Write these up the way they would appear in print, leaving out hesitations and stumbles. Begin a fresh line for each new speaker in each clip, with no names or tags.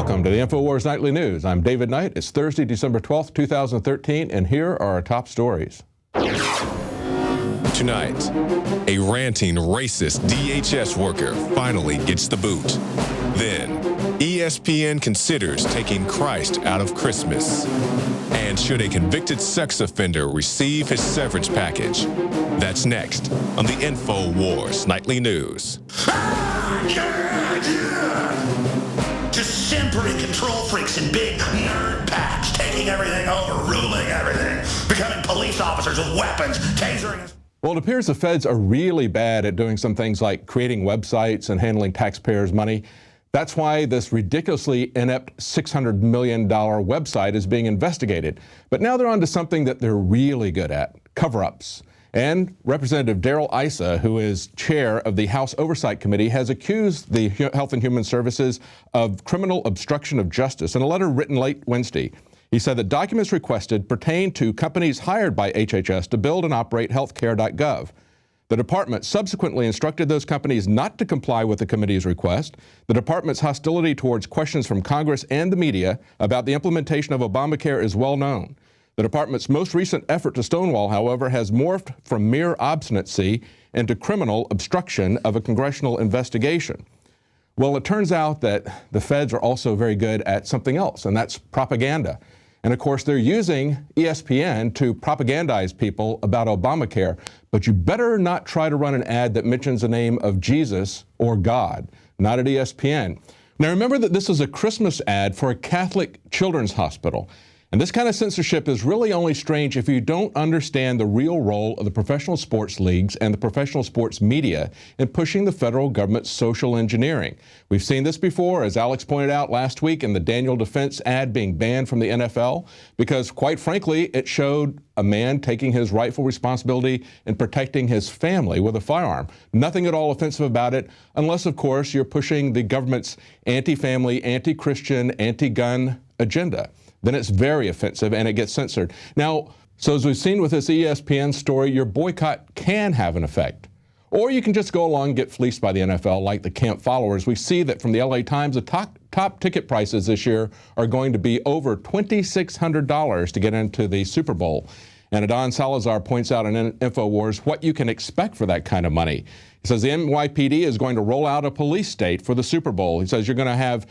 Welcome to the Infowars Nightly News. I'm David Knight. It's Thursday, December 12th, 2013, and here are our top stories.
Tonight, a ranting racist DHS worker finally gets the boot. Then, ESPN considers taking Christ out of Christmas. And should a convicted sex offender receive his severance package? That's next on the Infowars Nightly News.
Just simpering control freaks and big nerd packs, taking everything over, ruling everything, becoming police officers with weapons, tasering us.
Well, it appears the feds are really bad at doing some things like creating websites and handling taxpayers' money. That's why this ridiculously inept $600 million website is being investigated. But now they're on to something that they're really good at, cover-ups. And Representative Darrell Issa, who is chair of the House Oversight Committee, has accused the Health and Human Services of criminal obstruction of justice in a letter written late Wednesday. He said that documents requested pertain to companies hired by HHS to build and operate Healthcare.gov. The department subsequently instructed those companies not to comply with the committee's request. The department's hostility towards questions from Congress and the media about the implementation of Obamacare is well known. The department's most recent effort to stonewall, however, has morphed from mere obstinacy into criminal obstruction of a congressional investigation. Well, it turns out that the feds are also very good at something else, and that's propaganda. And of course, they're using ESPN to propagandize people about Obamacare, but you better not try to run an ad that mentions the name of Jesus or God, not at ESPN. Now, remember that this is a Christmas ad for a Catholic children's hospital. And this kind of censorship is really only strange if you don't understand the real role of the professional sports leagues and the professional sports media in pushing the federal government's social engineering. We've seen this before, as Alex pointed out last week, in the Daniel Defense ad being banned from the NFL, because quite frankly, it showed a man taking his rightful responsibility in protecting his family with a firearm. Nothing at all offensive about it, unless, of course, you're pushing the government's anti-family, anti-Christian, anti-gun agenda. Then it's very offensive and it gets censored. Now, so as we've seen with this ESPN story, your boycott can have an effect. Or you can just go along and get fleeced by the NFL like the camp followers. We see that from the LA Times, the top ticket prices this year are going to be over $2,600 to get into the Super Bowl. And Adon Salazar points out in Infowars what you can expect for that kind of money. He says the NYPD is going to roll out a police state for the Super Bowl. He says you're going to have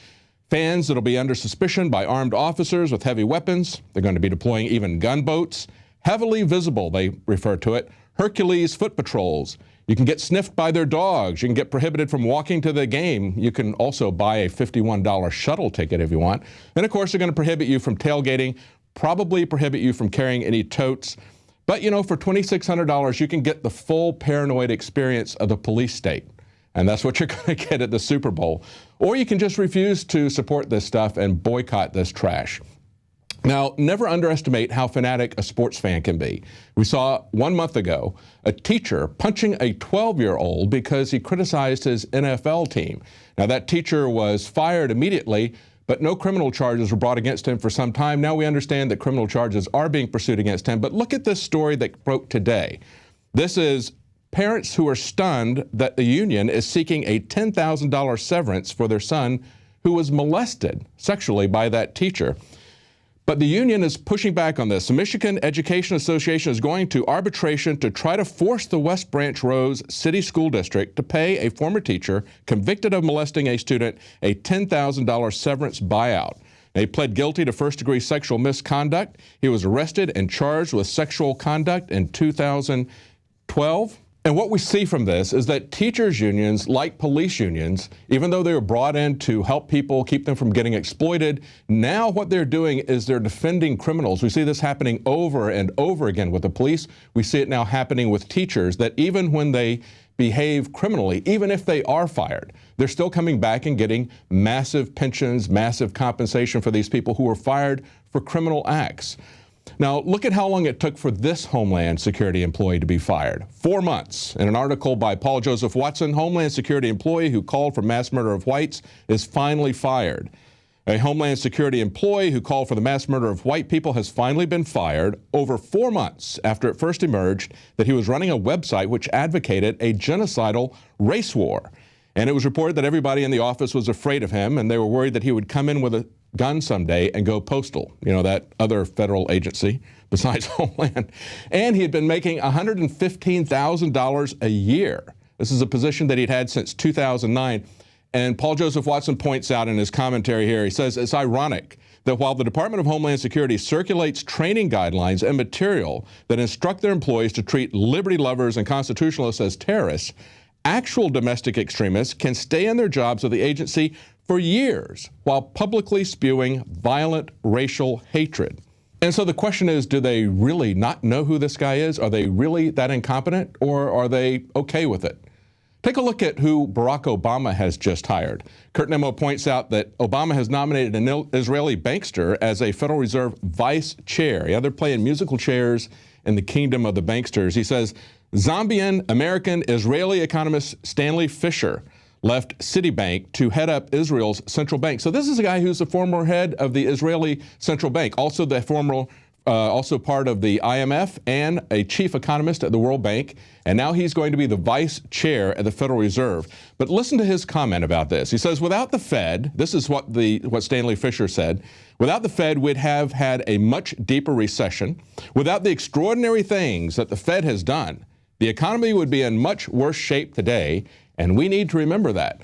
fans that'll be under suspicion by armed officers with heavy weapons. They're going to be deploying even gunboats. Heavily visible, they refer to it. Hercules foot patrols. You can get sniffed by their dogs. You can get prohibited from walking to the game. You can also buy a $51 shuttle ticket if you want. And of course, they're going to prohibit you from tailgating, probably prohibit you from carrying any totes. But you know, for $2,600, you can get the full paranoid experience of the police state. And that's what you're going to get at the Super Bowl. Or you can just refuse to support this stuff and boycott this trash. Now, never underestimate how fanatic a sports fan can be. We saw 1 month ago a teacher punching a 12-year-old because he criticized his NFL team. Now, that teacher was fired immediately, but no criminal charges were brought against him for some time. Now we understand that criminal charges are being pursued against him. But look at this story that broke today. This is parents who are stunned that the union is seeking a $10,000 severance for their son who was molested sexually by that teacher. But the union is pushing back on this. The Michigan Education Association is going to arbitration to try to force the West Branch Rose City School District to pay a former teacher convicted of molesting a student a $10,000 severance buyout. Now, he pled guilty to first-degree sexual misconduct. He was arrested and charged with sexual conduct in 2012. And what we see from this is that teachers' unions, like police unions, even though they were brought in to help people, keep them from getting exploited, now what they're doing is they're defending criminals. We see this happening over and over again with the police. We see it now happening with teachers, that even when they behave criminally, even if they are fired, they're still coming back and getting massive pensions, massive compensation for these people who were fired for criminal acts. Now, look at how long it took for this Homeland Security employee to be fired. 4 months. In an article by Paul Joseph Watson, Homeland Security employee who called for mass murder of whites is finally fired. A Homeland Security employee who called for the mass murder of white people has finally been fired over 4 months after it first emerged that he was running a website which advocated a genocidal race war. And it was reported that everybody in the office was afraid of him, and they were worried that he would come in with a gun someday and go postal, you know, that other federal agency besides Homeland. And he had been making $115,000 a year. This is a position that he'd had since 2009. And Paul Joseph Watson points out in his commentary here, he says, it's ironic that while the Department of Homeland Security circulates training guidelines and material that instruct their employees to treat liberty lovers and constitutionalists as terrorists, actual domestic extremists can stay in their jobs with the agency for years while publicly spewing violent racial hatred. And so the question is, do they really not know who this guy is? Are they really that incompetent, or are they okay with it? Take a look at who Barack Obama has just hired. Kurt Nemo points out that Obama has nominated an Israeli bankster as a Federal Reserve vice chair. Yeah, they're playing musical chairs in the kingdom of the banksters. He says, Zambian American Israeli economist Stanley Fischer left Citibank to head up Israel's central bank. So this is a guy who's the former head of the Israeli central bank, also the former, also part of the IMF and a chief economist at the World Bank. And now he's going to be the vice chair at the Federal Reserve. But listen to his comment about this. He says, without the Fed, this is what Stanley Fischer said, without the Fed, we'd have had a much deeper recession. Without the extraordinary things that the Fed has done, the economy would be in much worse shape today, and we need to remember that.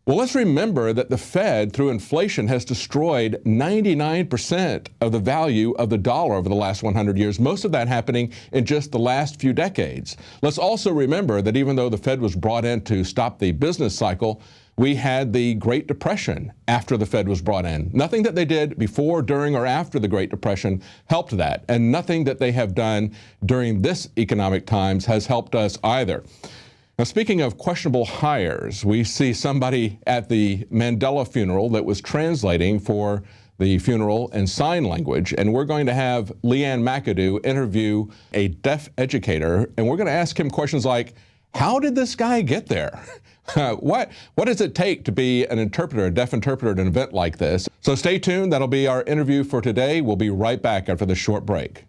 Well, let's remember that the Fed, through inflation, has destroyed 99% of the value of the dollar over the last 100 years, most of that happening in just the last few decades. Let's also remember that even though the Fed was brought in to stop the business cycle, we had the Great Depression after the Fed was brought in. Nothing that they did before, during, or after the Great Depression helped that, and nothing that they have done during this economic times has helped us either. Now, speaking of questionable hires, we see somebody at the Mandela funeral that was translating for the funeral in sign language, and we're going to have Leanne McAdoo interview a deaf educator, and we're going to ask him questions like, how did this guy get there? What does it take to be an interpreter, a deaf interpreter at an event like this? So stay tuned. That'll be our interview for today. We'll be right back after this short break.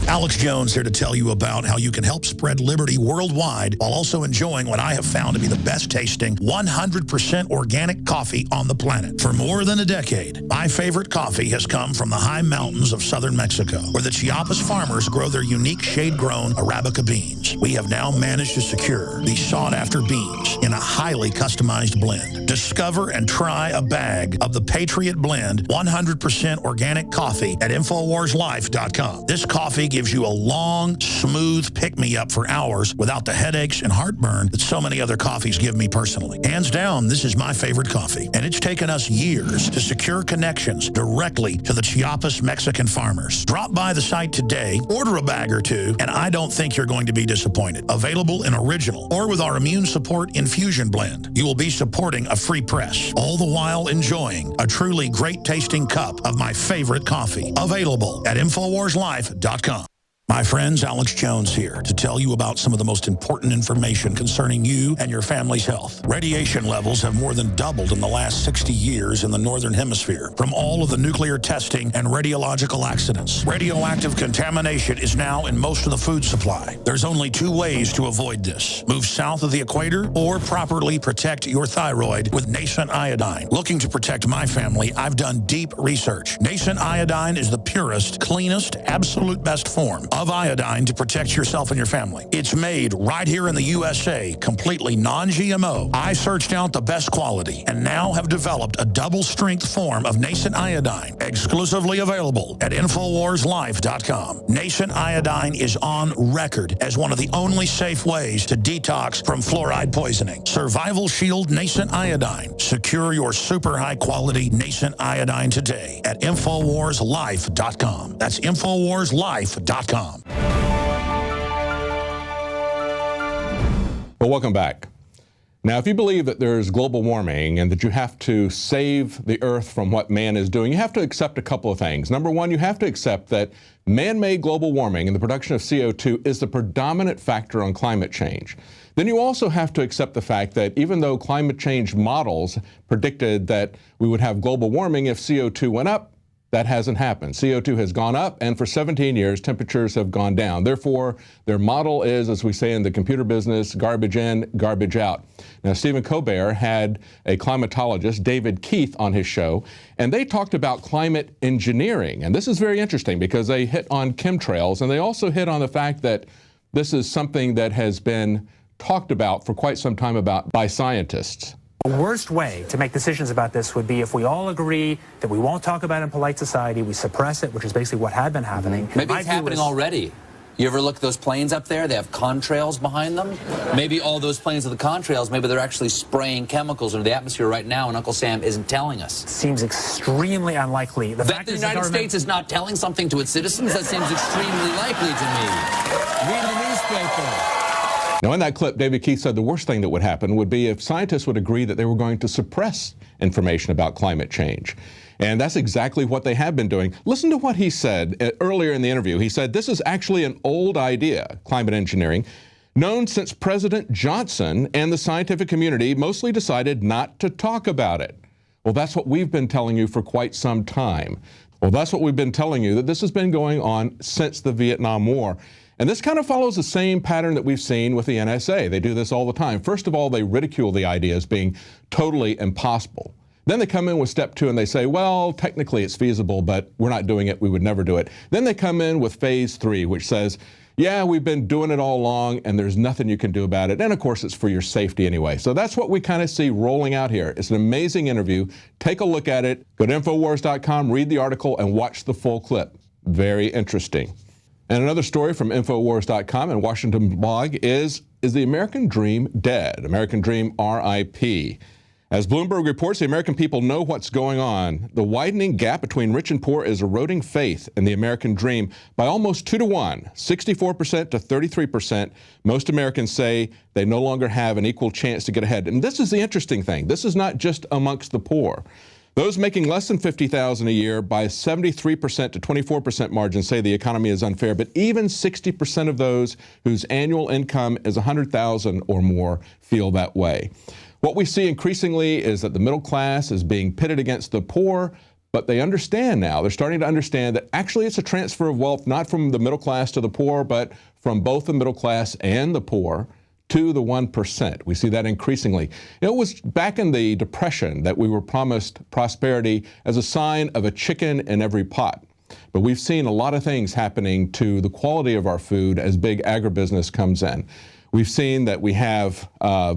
Alex Jones here to tell you about how you can help spread liberty worldwide while also enjoying what I have found to be the best tasting 100% organic coffee on the planet. For more than a decade, my favorite coffee has come from the high mountains of southern Mexico, where the Chiapas farmers grow their unique shade-grown Arabica beans. We have now managed to secure these sought-after beans in a highly customized blend. Discover and try a bag of the Patriot Blend 100% organic coffee at InfoWarsLife.com. This coffee gives you a long, smooth pick-me-up for hours without the headaches and heartburn that so many other coffees give me personally. Hands down, this is my favorite coffee, and it's taken us years to secure connections directly to the Chiapas Mexican farmers. Drop by the site today, order a bag or two, and I don't think you're going to be disappointed. Available in original or with our immune support infusion blend. You will be supporting a free press, all the while enjoying a truly great-tasting cup of my favorite coffee. Available at InfoWarsLife.com. My friends, Alex Jones here to tell you about some of the most important information concerning you and your family's health. Radiation levels have more than doubled in the last 60 years in the Northern Hemisphere from all of the nuclear testing and radiological accidents. Radioactive contamination is now in most of the food supply. There's only two ways to avoid this. Move south of the equator or properly protect your thyroid with nascent iodine. Looking to protect my family, I've done deep research. Nascent iodine is the purest, cleanest, absolute best form of iodine to protect yourself and your family. It's made right here in the USA, completely non-GMO. I searched out the best quality and now have developed a double-strength form of nascent iodine, exclusively available at InfoWarsLife.com. Nascent iodine is on record as one of the only safe ways to detox from fluoride poisoning. Survival Shield Nascent Iodine. Secure your super high-quality nascent iodine today at InfoWarsLife.com. That's InfoWarsLife.com.
Well, welcome back. Now, if you believe that there's global warming and that you have to save the Earth from what man is doing, you have to accept a couple of things. Number one, you have to accept that man-made global warming and the production of CO2 is the predominant factor on climate change. Then you also have to accept the fact that even though climate change models predicted that we would have global warming if CO2 went up, that hasn't happened. CO2 has gone up, and for 17 years, temperatures have gone down. Therefore, their model is, as we say in the computer business, garbage in, garbage out. Now, Stephen Colbert had a climatologist, David Keith, on his show, and they talked about climate engineering. And this is very interesting because they hit on chemtrails, and they also hit on the fact that this is something that has been talked about for quite some time by scientists.
The worst way to make decisions about this would be if we all agree that we won't talk about it in polite society, we suppress it, which is basically what had been happening.
Maybe it's happening already. You ever look at those planes up there? They have contrails behind them. Maybe all those planes with the contrails, maybe they're actually spraying chemicals into the atmosphere right now, and Uncle Sam isn't telling us.
Seems extremely unlikely.
That the United States is not telling something to its citizens? That seems extremely likely to me. Read the newspaper.
Now, in that clip, David Keith said the worst thing that would happen would be if scientists would agree that they were going to suppress information about climate change. And that's exactly what they have been doing. Listen to what he said earlier in the interview. He said, this is actually an old idea, climate engineering, known since President Johnson and the scientific community mostly decided not to talk about it. Well, that's what we've been telling you for quite some time. Well, that's what we've been telling you, that this has been going on since the Vietnam War. And this kind of follows the same pattern that we've seen with the NSA. They do this all the time. First of all, they ridicule the idea as being totally impossible. Then they come in with step two and they say, well, technically it's feasible, but we're not doing it. We would never do it. Then they come in with phase three, which says, yeah, we've been doing it all along and there's nothing you can do about it. And of course, it's for your safety anyway. So that's what we kind of see rolling out here. It's an amazing interview. Take a look at it. Go to Infowars.com, read the article, and watch the full clip. Very interesting. And another story from Infowars.com and Washington Blog is the American Dream dead? American Dream RIP. As Bloomberg reports, the American people know what's going on. The widening gap between rich and poor is eroding faith in the American dream by almost 2 to 1, 64% to 33%. Most Americans say they no longer have an equal chance to get ahead. And this is the interesting thing. This is not just amongst the poor. Those making less than $50,000 a year by 73% to 24% margin say the economy is unfair, but even 60% of those whose annual income is $100,000 or more feel that way. What we see increasingly is that the middle class is being pitted against the poor, but they understand now, they're starting to understand that actually it's a transfer of wealth, not from the middle class to the poor, but from both the middle class and the poor to the 1%. We see that increasingly. It was back in the Depression that we were promised prosperity as a sign of a chicken in every pot. But we've seen a lot of things happening to the quality of our food as big agribusiness comes in. We've seen that we have,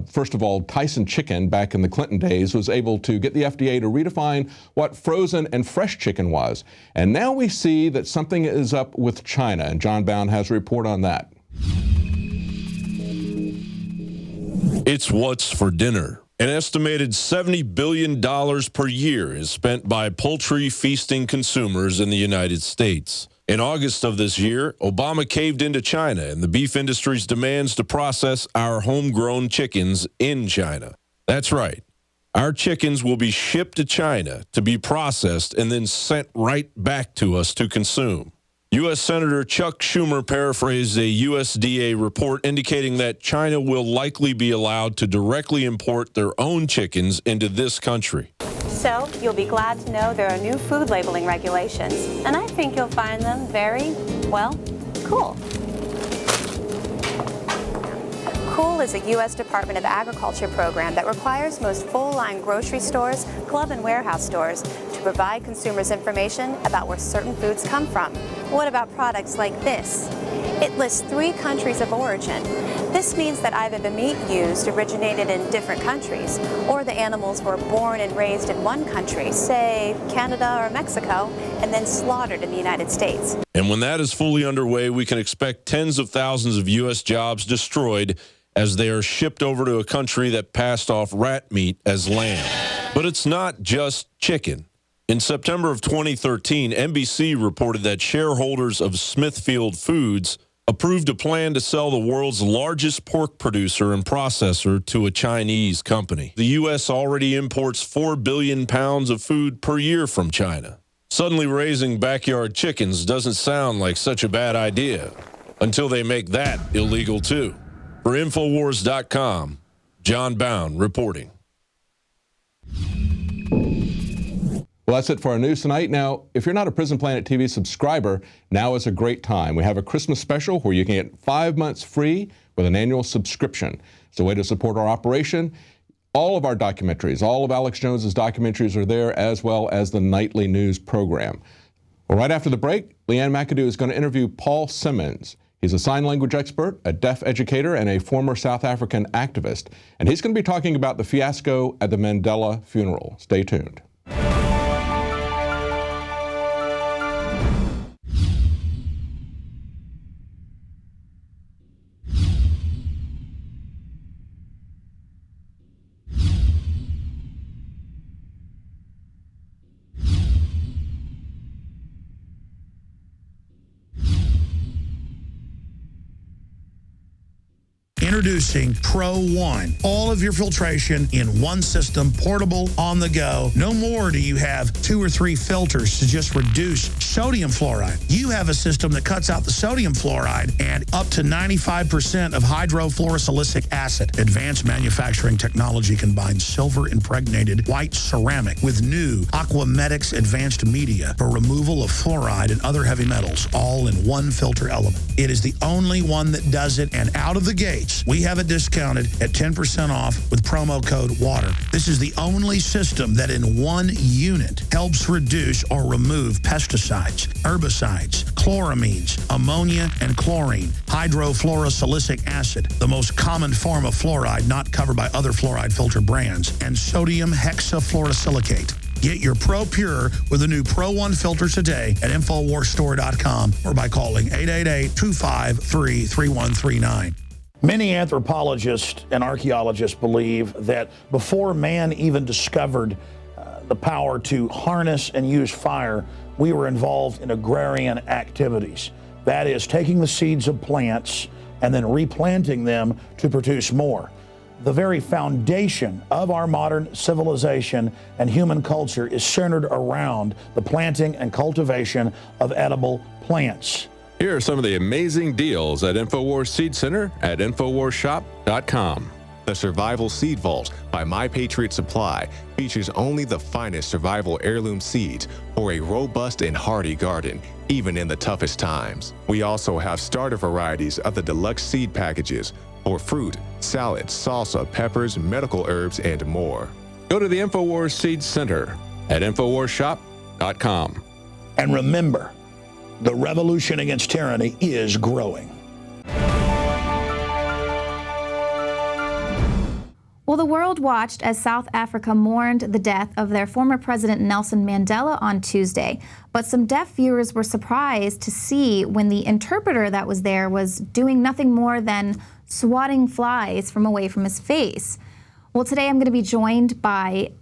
first of all, Tyson Chicken back in the Clinton days was able to get the FDA to redefine what frozen and fresh chicken was. And now we see that something is up with China, and John Bound has a report on that.
It's what's for dinner. An estimated $70 billion per year is spent by poultry feasting consumers in the United States. In August of this year, Obama caved into China and the beef industry's demands to process our homegrown chickens in China. That's right. Our chickens will be shipped to China to be processed and then sent right back to us to consume. U.S. Senator Chuck Schumer paraphrased a USDA report indicating that China will likely be allowed to directly import their own chickens into this country.
So you'll be glad to know there are new food labeling regulations, and I think you'll find them very, well, cool. COOL is a U.S. Department of Agriculture program that requires most full-line grocery stores, club and warehouse stores to provide consumers information about where certain foods come from. What about products like this? It lists 3 countries of origin. This means that either the meat used originated in different countries, or the animals were born and raised in one country, say Canada or Mexico, and then slaughtered in the United States.
And when that is fully underway, we can expect tens of thousands of U.S. jobs destroyed as they are shipped over to a country that passed off rat meat as lamb. But it's not just chicken. In September of 2013, NBC reported that shareholders of Smithfield Foods approved a plan to sell the world's largest pork producer and processor to a Chinese company. The U.S. already imports 4 billion pounds of food per year from China. Suddenly raising backyard chickens doesn't sound like such a bad idea until they make that illegal too. For Infowars.com, John Bound reporting.
Well, that's it for our news tonight. Now, if you're not a Prison Planet TV subscriber, now is a great time. We have a Christmas special where you can get 5 months free with an annual subscription. It's a way to support our operation. All of our documentaries, all of Alex Jones's documentaries are there, as well as the nightly news program. Well, right after the break, Leanne McAdoo is going to interview Paul Simmons. He's a sign language expert, a deaf educator, and a former South African activist. And he's going to be talking about the fiasco at the Mandela funeral. Stay tuned.
Introducing Pro One. All of your filtration in one system, portable, on the go. No more do you have 2 or 3 filters to just reduce sodium fluoride. You have a system that cuts out the sodium fluoride and up to 95% of hydrofluorosilicic acid. Advanced manufacturing technology combines silver-impregnated white ceramic with new Aquamedics advanced media for removal of fluoride and other heavy metals, all in one filter element. It is the only one that does it, and out of the gates, we have it discounted at 10% off with promo code WATER. This is the only system that in one unit helps reduce or remove pesticides, herbicides, chloramines, ammonia, and chlorine, hydrofluorosilicic acid, the most common form of fluoride not covered by other fluoride filter brands, and sodium hexafluorosilicate. Get your Pro Pure with the new Pro One filter today at InfoWarsStore.com or by calling 888-253-3139. Many anthropologists and archaeologists believe that before man even discovered the power to harness and use fire, we were involved in agrarian activities. That is, taking the seeds of plants and then replanting them to produce more. The very foundation of our modern civilization and human culture is centered around the planting and cultivation of edible plants.
Here are some of the amazing deals at Infowars Seed Center at InfoWarsShop.com.
The Survival Seed Vault by My Patriot Supply features only the finest survival heirloom seeds for a robust and hardy garden, even in the toughest times. We also have starter varieties of the deluxe seed packages for fruit, salad, salsa, peppers, medical herbs, and more.
Go to the Infowars Seed Center at InfoWarsShop.com.
And remember, the revolution against tyranny is growing.
Well, the world watched as South Africa mourned the death of their former president Nelson Mandela on Tuesday. But some deaf viewers were surprised to see when the interpreter that was there was doing nothing more than swatting flies from away from his face. Well, today I'm going to be joined by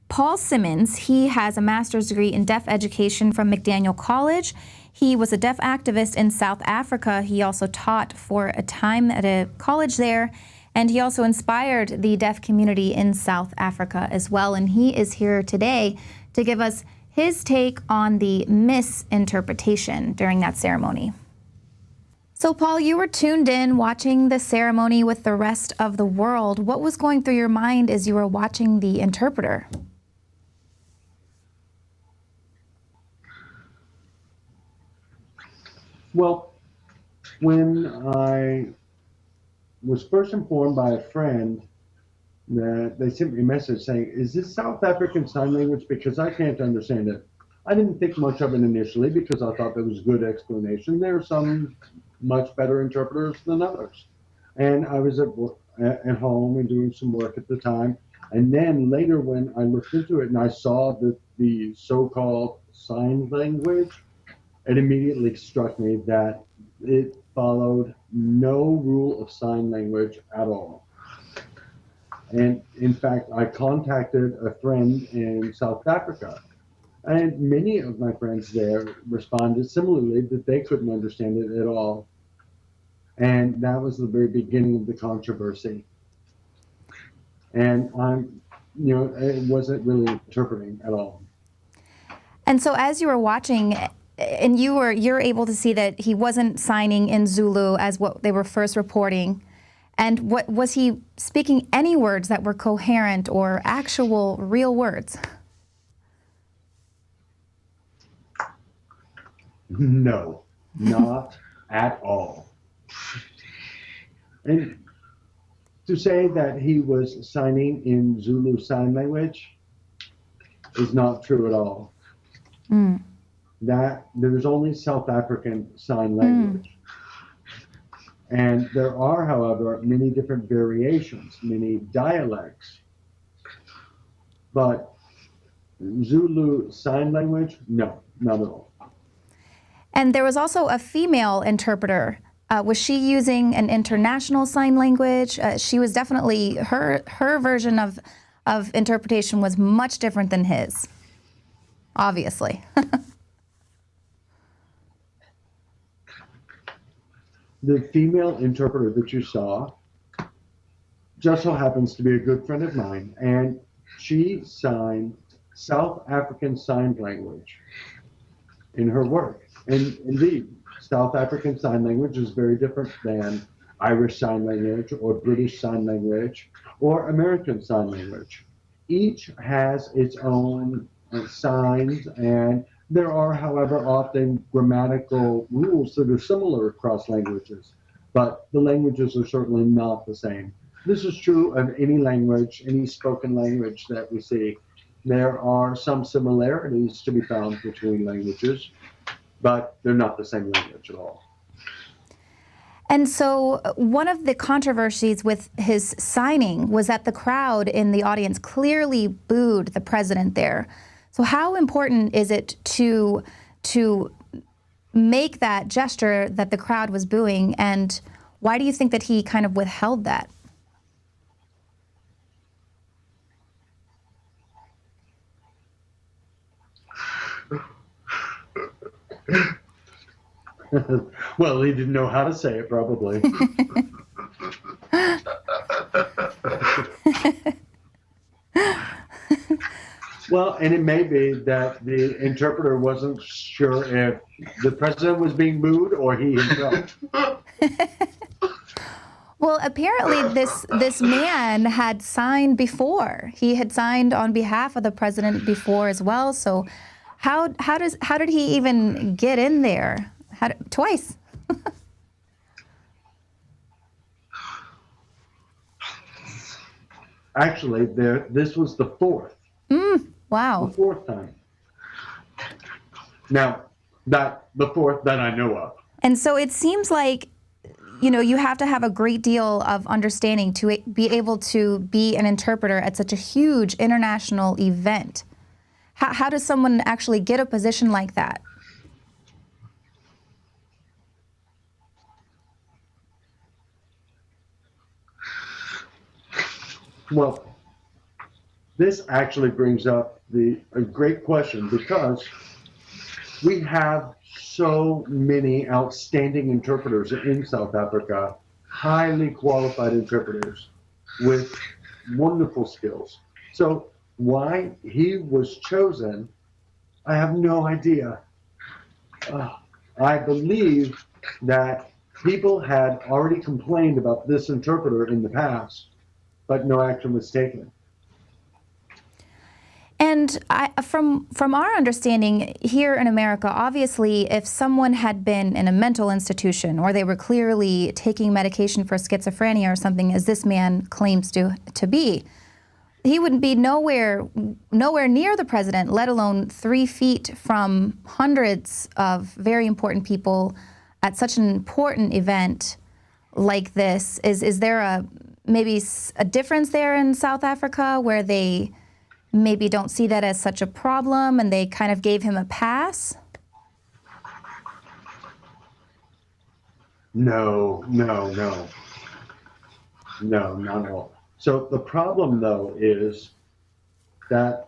Paul Simmons. He has a master's degree in deaf education from McDaniel College. He was a deaf activist in South Africa. He also taught for a time at a college there, and he also inspired the deaf community in South Africa as well. And he is here today to give us his take on the misinterpretation during that ceremony. So, Paul, you were tuned in watching the ceremony with the rest of the world. What was going through your mind as you were watching the interpreter?
Well, when I was first informed by a friend that they sent me a message saying, "Is this South African Sign Language? Because I can't understand it." I didn't think much of it initially because I thought there was a good explanation. There are some much better interpreters than others. And I was at home and doing some work at the time. And then later when I looked into it and I saw that the so-called sign language, it immediately struck me that it followed no rule of sign language at all. And in fact, I contacted a friend in South Africa, and many of my friends there responded similarly that they couldn't understand it at all. And that was the very beginning of the controversy. And it wasn't really interpreting at all.
And so as you were watching, and you're able to see that he wasn't signing in Zulu as what they were first reporting. And what was he speaking any words that were coherent or actual real words?
No, not at all. And to say that he was signing in Zulu Sign Language is not true at all. That there's only South African Sign Language. And there are, however, many different variations, many dialects. But Zulu Sign Language, no, not at all.
And there was also a female interpreter. Was she using an international sign language? She was definitely, her version of interpretation was much different than his, obviously.
The female interpreter that you saw just so happens to be a good friend of mine, and she signed South African Sign Language in her work. And indeed, South African Sign Language is very different than Irish Sign Language or British Sign Language or American Sign Language. Each has its own signs, and there are, however, often grammatical rules that are similar across languages, but the languages are certainly not the same. This is true of any language, any spoken language that we see. There are some similarities to be found between languages, but they're not the same language at all.
And so one of the controversies with his signing was that the crowd in the audience clearly booed the president there. So how important is it to make that gesture that the crowd was booing, and why do you think that he kind of withheld that?
Well, he didn't know how to say it, probably. Well, and it may be that the interpreter wasn't sure if the president was being booed or he himself.
Well, apparently this man had signed before. He had signed on behalf of the president before as well. So how did he even get in there? Twice.
Actually, this was the fourth.
Wow.
The fourth time. Now, the fourth that I know of.
And so it seems like, you have to have a great deal of understanding to be able to be an interpreter at such a huge international event. How does someone actually get a position like that?
Well, this actually brings up a great question, because we have so many outstanding interpreters in South Africa, highly qualified interpreters with wonderful skills. So why he was chosen, I have no idea. I believe that people had already complained about this interpreter in the past, but no action was taken.
And from our understanding here in America, obviously, if someone had been in a mental institution or they were clearly taking medication for schizophrenia or something, as this man claims to be, he would be nowhere near the president, let alone 3 feet from hundreds of very important people at such an important event like this. Is there maybe a difference there in South Africa where they maybe don't see that as such a problem and they kind of gave him a pass?
No, not at all. So the problem, though, is that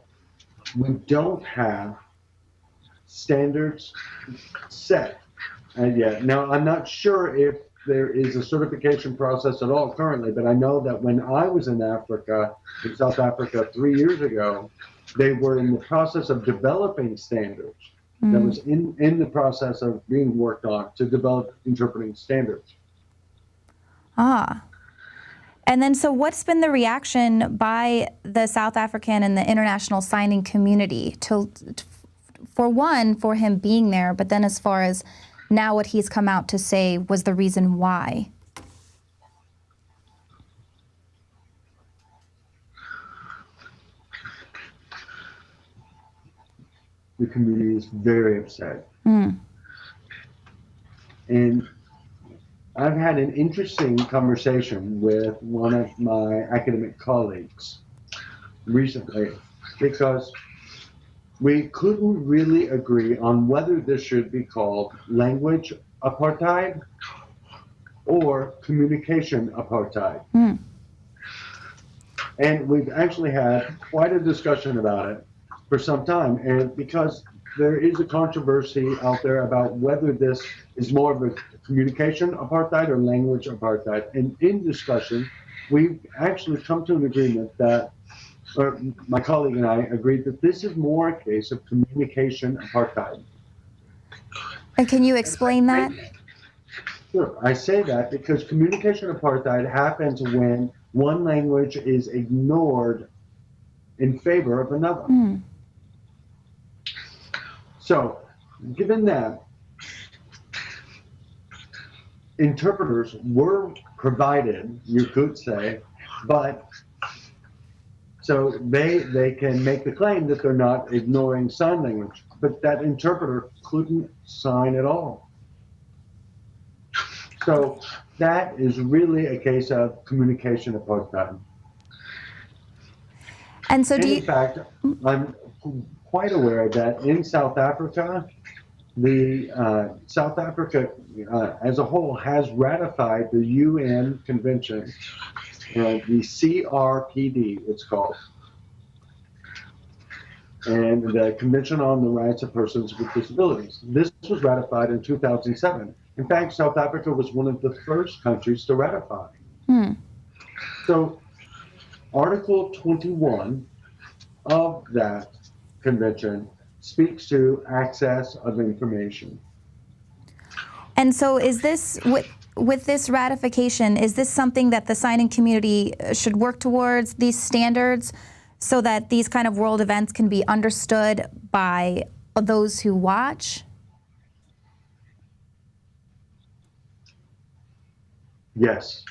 we don't have standards set yet. Now, I'm not sure if there is a certification process at all currently, but I know that when I was in Africa, in South Africa 3 years ago, they were in the process of developing standards. That was in the process of being worked on to develop interpreting standards.
Ah. And then, so what's been the reaction by the South African and the international signing community for one, for him being there, but then as far as now what he's come out to say was the reason why?
The community is very upset. And I've had an interesting conversation with one of my academic colleagues recently, because we couldn't really agree on whether this should be called language apartheid or communication apartheid. And we've actually had quite a discussion about it for some time, and because there is a controversy out there about whether this is more of a communication apartheid or language apartheid. And in discussion, we've actually come to an agreement that, or my colleague and I agreed that this is more a case of communication apartheid.
And can you explain that?
Sure. I say that because communication apartheid happens when one language is ignored in favor of another. So, given that, interpreters were provided, you could say, but so they can make the claim that they're not ignoring sign language, but that interpreter couldn't sign at all. So that is really a case of communication apartheid.
And so
in fact, I'm quite aware that in South Africa, the South Africa as a whole has ratified the UN Convention, the CRPD it's called, and the Convention on the Rights of Persons with Disabilities. This was ratified in 2007. In fact, South Africa was one of the first countries to ratify. So Article 21 of that convention speaks to access of information.
And so is this, with this ratification, is this something that the signing community should work towards, these standards, so that these kind of world events can be understood by those who watch?
Yes,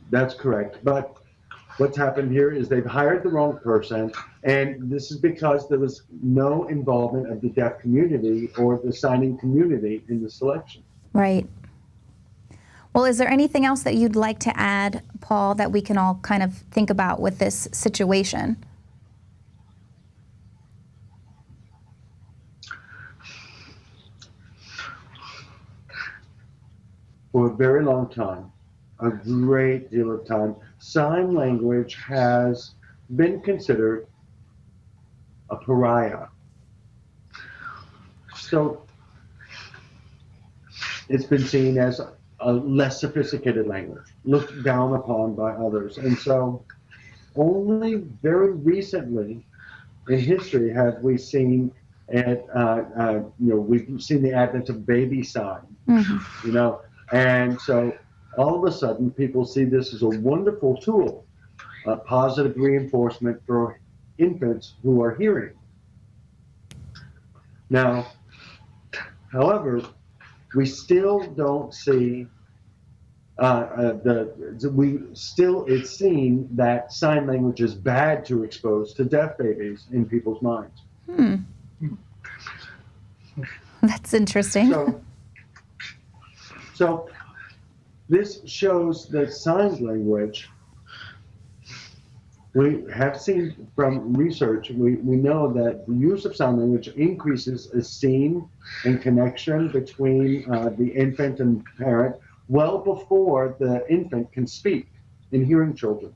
that's correct. But what's happened here is they've hired the wrong person, and this is because there was no involvement of the deaf community or the signing community in the selection.
Right. Well, is there anything else that you'd like to add, Paul, that we can all kind of think about with this situation?
For a very long time, a great deal of time, sign language has been considered a pariah. So it's been seen as a less sophisticated language, looked down upon by others. And so only very recently in history have we seen it, we've seen the advent of baby sign, and so all of a sudden people see this as a wonderful tool, a positive reinforcement for infants who are hearing. Now, however, we still don't see it's seen that sign language is bad to expose to deaf babies in people's minds.
That's interesting.
So this shows that sign language, we have seen from research, we know that the use of sign language increases esteem and connection between the infant and parent well before the infant can speak in hearing children.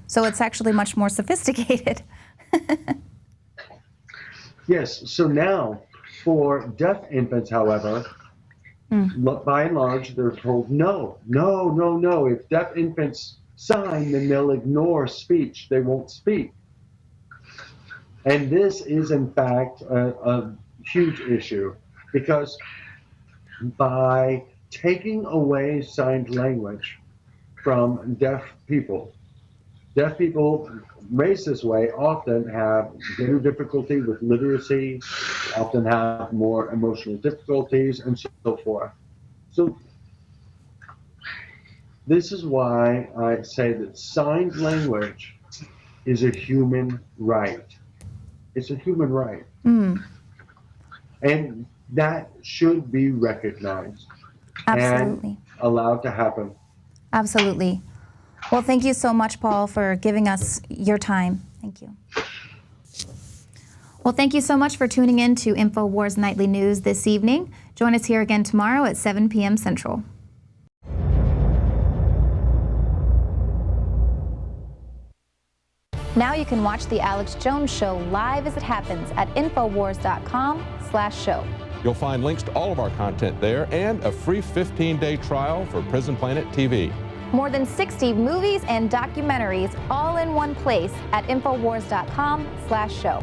So it's actually much more sophisticated.
Yes, so now for deaf infants, however, By and large, they're told no, no, no, no. If deaf infants sign, then they'll ignore speech. They won't speak. And this is, in fact, a huge issue, because by taking away signed language from deaf people raised this way often have greater difficulty with literacy, often have more emotional difficulties, and so forth. So this is why I say that signed language is a human right. It's a human right. And that should be recognized and allowed to happen.
Absolutely. Well, thank you so much, Paul, for giving us your time. Thank you. Well, thank you so much for tuning in to Infowars Nightly News this evening. Join us here again tomorrow at 7 p.m. Central. Now you can watch The Alex Jones Show live as it happens at Infowars.com/show.
You'll find links to all of our content there and a free 15-day trial for Prison Planet TV.
More than 60 movies and documentaries all in one place at Infowars.com/show.